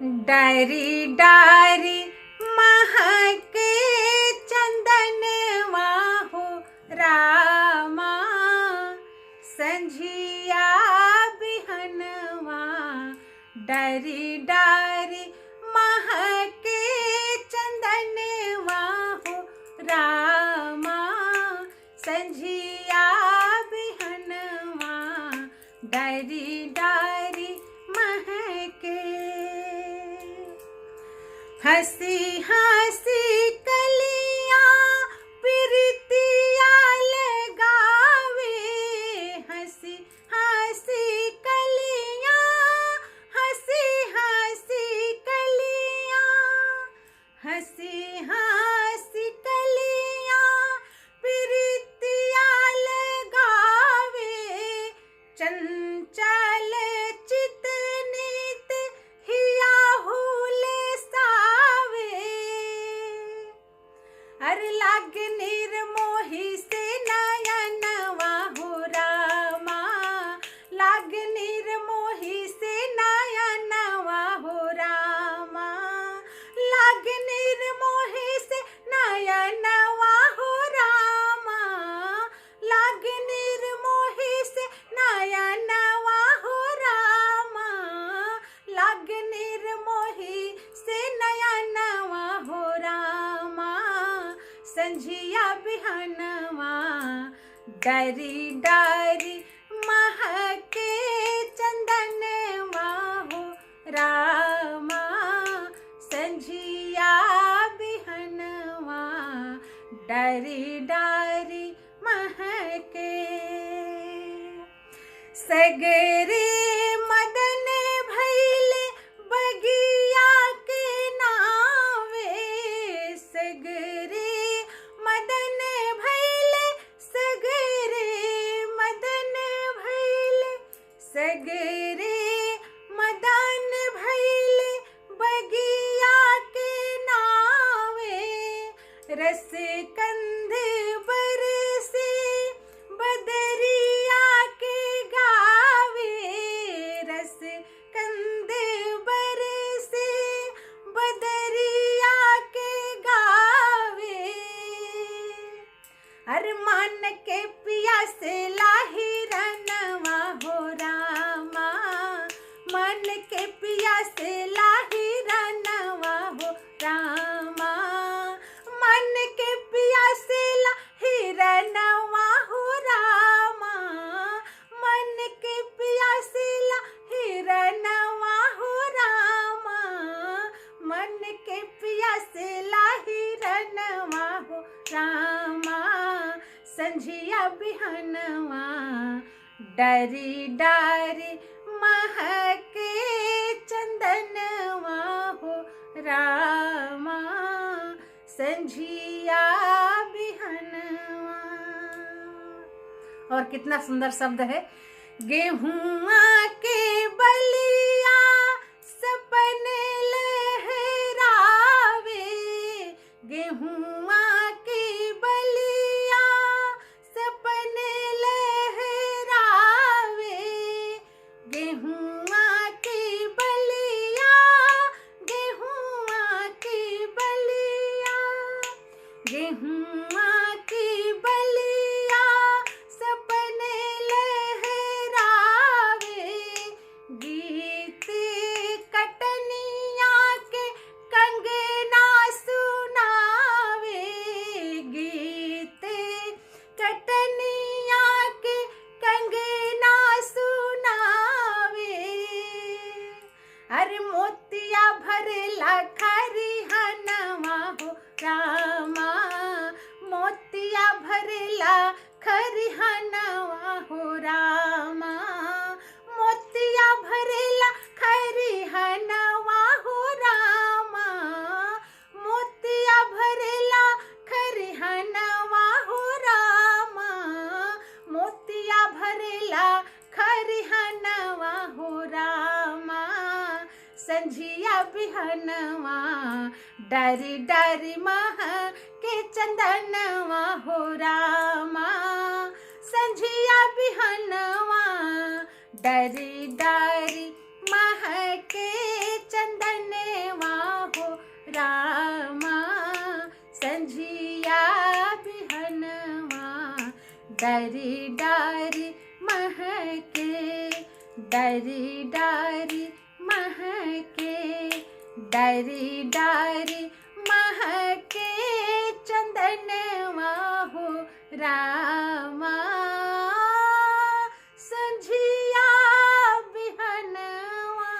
डारी डारी महके चंदनवा हो रामा, संझिया बिहनवा। डारी डारी महके चंदनवा हो रामा, संझिया बिहनवा। डारी डारी महके, हंसी हंसी कलियां प्रीतिया लगावे। हंसी हंसी कलियां, हंसी हंसी कलियां, हंसी हंसी कलियां प्रीतिया लगावे। चंचल चित नीत हिया हुले सावे। अरे लाग निर्मोही से नयनवा हो रामा, लाग निर्मोही से नयनवा हो रामा, लाग निर्मोही से नयनवा हो रामा, लाग निर्मोही से नयनवा हो रामा, लाग निर्मोही से नयनवा हो रामा, संझिया बिहनवा। डारी डारी महके चंदनवा हो रामा, संझिया बिहनवा। डारी डारी महके, सगरे मदन भैले बगिया के नावे। सगरे मदन भैले, सगरे मदन भैले, सगरे मदन भैले बगिया के नावे। रस कंध बरसे बदरिया के गावे। रस कंध बरसे बदरिया के गावे। अरमान के पिया से लाही रनवा हो रामा, मन के पिया से लाही रनवा हो रामा, मन के पिया से लाही रनवा हो रामा, मन के पिया से लाही रनवा हो रामा, मन के पिया से लाही रनवा हो रामा, संझिया बिहनवा। डारी डारी महके चंदनवा हो रामा, संझिया बिहनवा। और कितना सुंदर शब्द है। गेहुआ के बलिया सपने लहरावे। गेहुआ के बलिया सपने लहरावे। गेहुआ के बलिया, गेहुआ के बलिया, गेहुआ के बलिया सपने लहरावे। गीत कटनिया के कंगना सुनावे। गीत कटनिया के कंगना सुनावे। अरे मोतिया भरला खरिहनवा हो रामा, मोतिया भरला खरिहनवा हो रामा, मोतिया भरला खरिहनवा हो रामा, मोतिया भरला खरिहनवा हो रामा, मोतिया भरला खरिहनवा हो रामा, संझिया बिहनवा। डारी डारी महके चंदनवा हो रामा, संझिया बिहनवा। डारी डारी महके चंदन डारी डारी महके, डारी डारी महके, डारी डारी महके चंदनवा हो रामा, संझिया बिहनवा।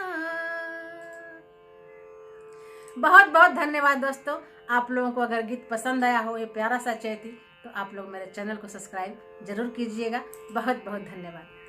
बहुत बहुत धन्यवाद दोस्तों। आप लोगों को अगर गीत पसंद आया हो, ये प्यारा सा चैती, तो आप लोग मेरे चैनल को सब्सक्राइब जरूर कीजिएगा। बहुत बहुत धन्यवाद।